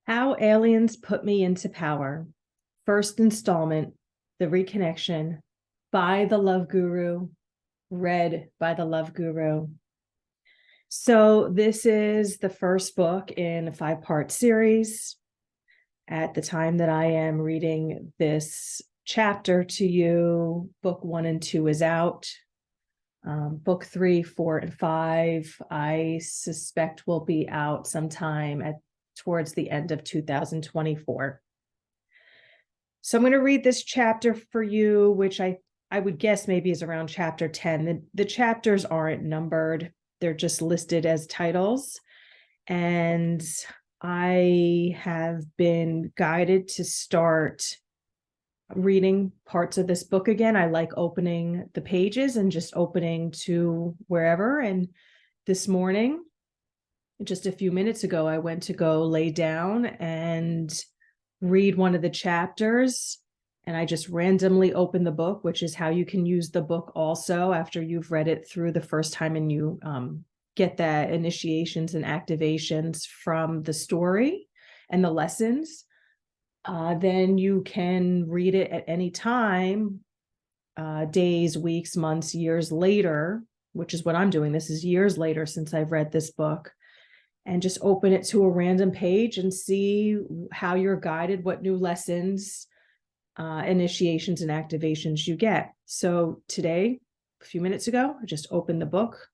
How Aliens Put Me into Power. First installment, The Reconnection, by the Love Guru, read by the Love Guru. So this is the first book in a 5-part series. At the time that I am reading this chapter to you, book 1 and 2 is out. Book 3, 4, and 5, I suspect will be out sometime towards the end of 2024. So I'm going to read this chapter for you, which I would guess maybe is around chapter 10. The chapters aren't numbered. They're just listed as titles. And I have been guided to start reading parts of this book again. I like opening the pages and just opening to wherever. And this morning, just a few minutes ago, I went to go lay down and read one of the chapters, and I just randomly opened the book, which is how you can use the book also after you've read it through the first time and you get that initiations and activations from the story and the lessons. Then you can read it at any time, days, weeks, months, years later, which is what I'm doing. This is years later since I've read this book. And just open it to a random page and see how you're guided, what new lessons, initiations, and activations you get. So today, a few minutes ago, I just opened the book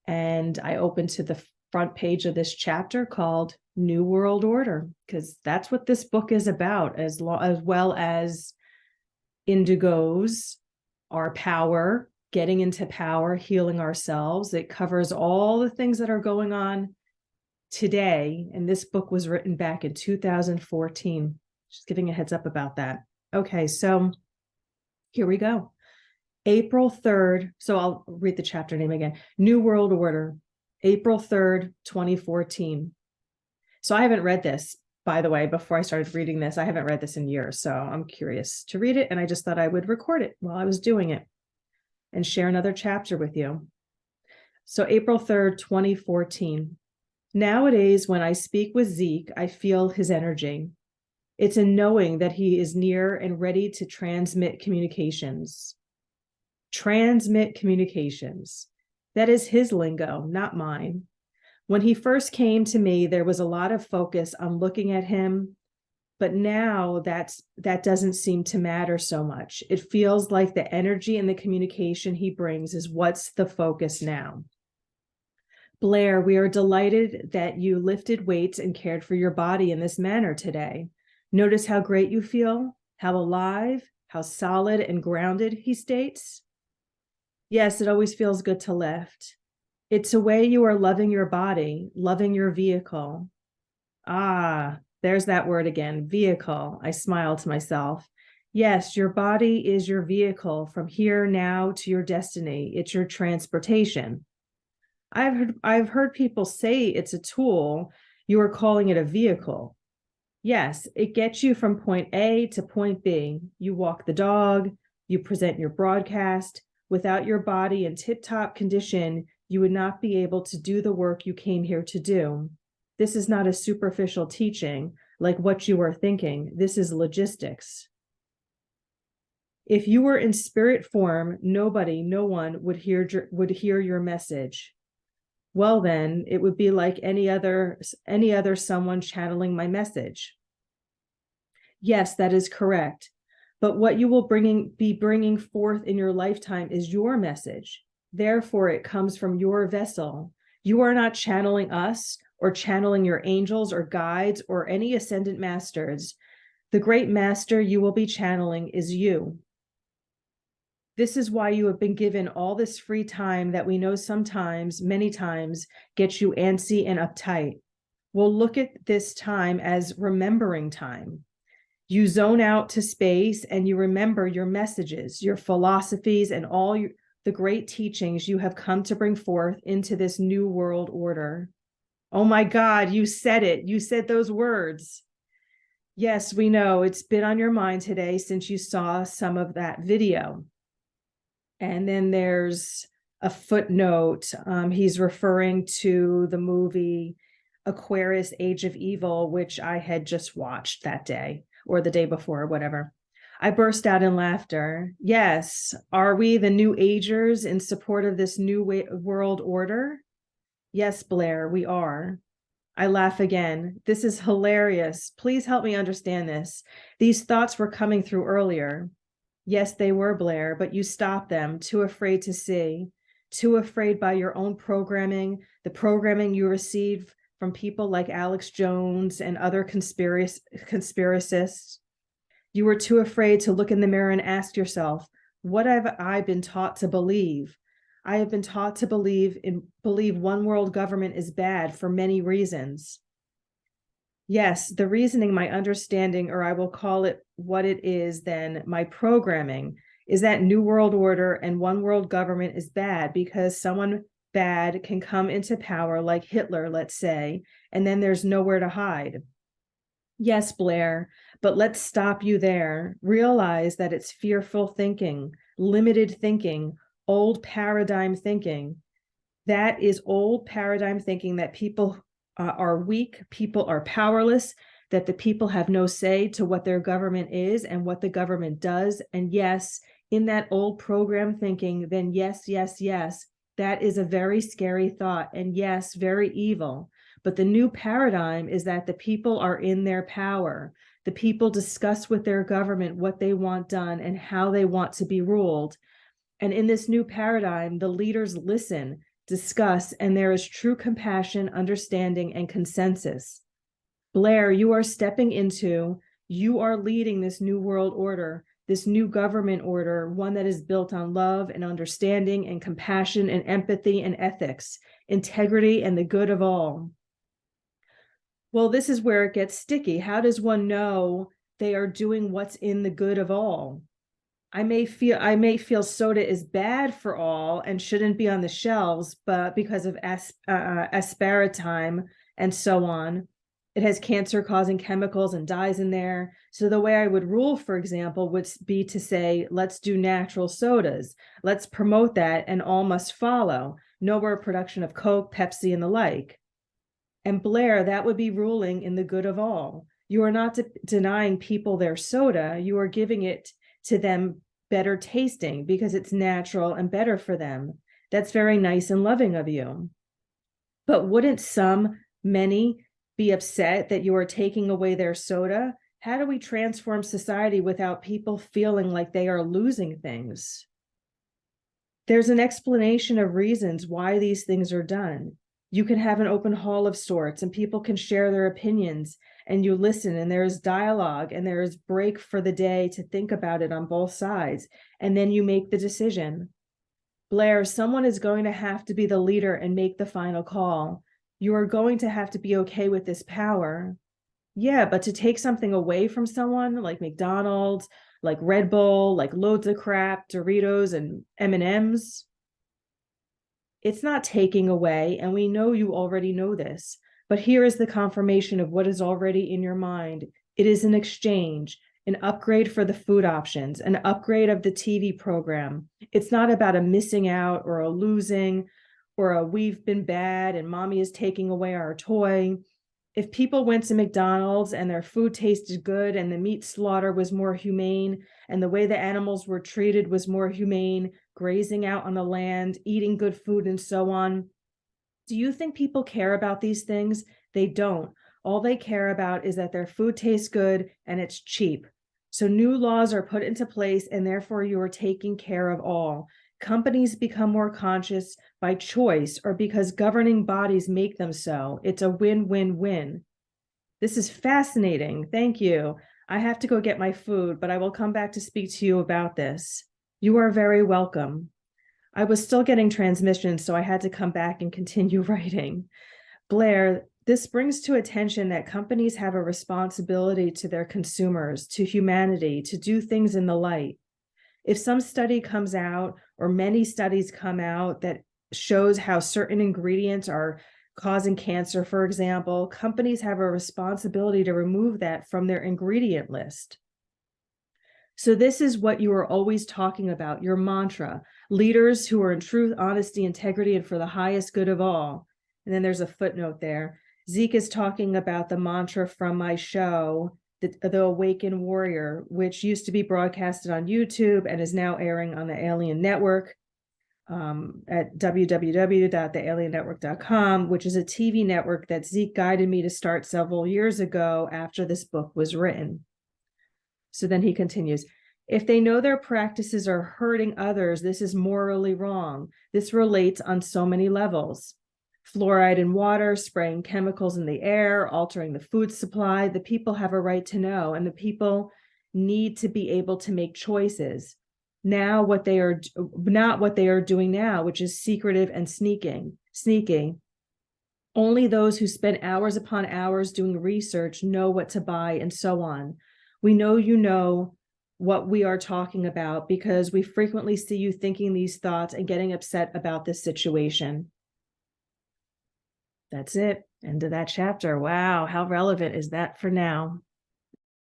and I opened to the front page of this chapter called New World Order, because that's what this book is about, as well as indigos, our power, getting into power, healing ourselves. It covers all the things that are going on today, and this book was written back in 2014. Just giving a heads up about that. Okay, so here we go. April 3rd. So I'll read the chapter name again. New World Order, April 3rd, 2014. So I haven't read this, by the way, before I started reading this. I haven't read this in years, so I'm curious to read it, and I just thought I would record it while I was doing it and share another chapter with you. So April 3rd, 2014. Nowadays, when I speak with Zeke, I feel his energy. It's a knowing that he is near and ready to transmit communications. Transmit communications. That is his lingo, not mine. When he first came to me, there was a lot of focus on looking at him, but now that doesn't seem to matter so much. It feels like the energy and the communication he brings is what's the focus now. Blair, we are delighted that you lifted weights and cared for your body in this manner today. Notice how great you feel, how alive, how solid and grounded, he states. Yes, it always feels good to lift. It's a way you are loving your body, loving your vehicle. Ah, there's that word again, vehicle. I smile to myself. Yes, your body is your vehicle from here now to your destiny. It's your transportation. I've heard people say it's a tool. You are calling it a vehicle. Yes, it gets you from point A to point B. You walk the dog, you present your broadcast. Without your body in tip-top condition, you would not be able to do the work you came here to do. This is not a superficial teaching like what you are thinking. This is logistics. If you were in spirit form, no one would hear your message. Well, then it would be like any other someone channeling my message. Yes, that is correct. But what you will be bringing forth in your lifetime is your message. Therefore, it comes from your vessel. You are not channeling us or channeling your angels or guides or any ascendant masters. The great master you will be channeling is you. This is why you have been given all this free time that we know sometimes, many times, gets you antsy and uptight. We'll look at this time as remembering time. You zone out to space and you remember your messages, your philosophies, and all the great teachings you have come to bring forth into this new world order. Oh my God, you said it. You said those words. Yes, we know it's been on your mind today since you saw some of that video. And then there's a footnote. He's referring to the movie Aquarius Age of Evil, which I had just watched that day or the day before, or whatever. I burst out in laughter. Yes, are we the New Agers in support of this new world order? Yes, Blair, we are. I laugh again. This is hilarious. Please help me understand this. These thoughts were coming through earlier. Yes, they were, Blair, but you stopped them, too afraid to see, too afraid by your own programming, the programming you received from people like Alex Jones and other conspiracists. You were too afraid to look in the mirror and ask yourself, what have I been taught to believe? I have been taught to believe one world government is bad for many reasons. Yes, the reasoning, my understanding, or I will call it what it is then, my programming, is that New World Order and one world government is bad because someone bad can come into power, like Hitler, let's say, and then there's nowhere to hide. Yes, Blair, but let's stop you there. Realize that it's fearful thinking, limited thinking, old paradigm thinking. That is old paradigm thinking that people are weak, people are powerless, that the people have no say to what their government is and what the government does. And yes, in that old program thinking, then yes, yes, yes, that is a very scary thought. And yes, very evil. But the new paradigm is that the people are in their power. The people discuss with their government what they want done and how they want to be ruled. And in this new paradigm, the leaders listen, discuss, and there is true compassion, understanding, and consensus. Blair, you are leading this new world order, this new government order, one that is built on love and understanding and compassion and empathy and ethics, integrity and the good of all. Well, this is where it gets sticky. How does one know they are doing what's in the good of all? I may feel soda is bad for all and shouldn't be on the shelves, but because of aspartame and so on, it has cancer-causing chemicals and dyes in there. So the way I would rule, for example, would be to say, let's do natural sodas. Let's promote that and all must follow. No more production of Coke, Pepsi, and the like. And Blair, that would be ruling in the good of all. You are not denying people their soda. You are giving it to them better tasting because it's natural and better for them. That's very nice and loving of you. But wouldn't many be upset that you are taking away their soda? How do we transform society without people feeling like they are losing things? There's an explanation of reasons why these things are done. You can have an open hall of sorts and people can share their opinions and you listen and there is dialogue and there is break for the day to think about it on both sides. And then you make the decision. Blair, someone is going to have to be the leader and make the final call. You are going to have to be okay with this power. Yeah, but to take something away from someone like McDonald's, like Red Bull, like loads of crap, Doritos and M&Ms, it's not taking away, and we know you already know this, but here is the confirmation of what is already in your mind. It is an exchange, an upgrade for the food options, an upgrade of the TV program. It's not about a missing out or a losing or a we've been bad and mommy is taking away our toy. If people went to McDonald's and their food tasted good and the meat slaughter was more humane and the way the animals were treated was more humane, grazing out on the land, eating good food and so on, do you think people care about these things? They don't. All they care about is that their food tastes good and it's cheap. So new laws are put into place and therefore you are taking care of all. Companies become more conscious by choice or because governing bodies make them so. It's a win-win-win. This is fascinating. Thank you. I have to go get my food, but I will come back to speak to you about this. You are very welcome. I was still getting transmissions, so I had to come back and continue writing. Blair, this brings to attention that companies have a responsibility to their consumers, to humanity, to do things in the light. If some study comes out or many studies come out that shows how certain ingredients are causing cancer, for example, companies have a responsibility to remove that from their ingredient list. So this is what you are always talking about, your mantra, leaders who are in truth, honesty, integrity, and for the highest good of all. And then there's a footnote there. Zeke is talking about the mantra from my show, the Awakened Warrior, which used to be broadcasted on YouTube and is now airing on the Alien Network at www.thealiennetwork.com, which is a TV network that Zeke guided me to start several years ago after this book was written. So then he continues, if they know their practices are hurting others, this is morally wrong. This relates on so many levels. Fluoride in water, spraying chemicals in the air, altering the food supply. The people have a right to know, and the people need to be able to make choices. Now, not what they are doing now, which is secretive and sneaking. Only those who spend hours upon hours doing research know what to buy and so on. We know you know what we are talking about because we frequently see you thinking these thoughts and getting upset about this situation. That's it. End of that chapter. Wow, how relevant is that for now?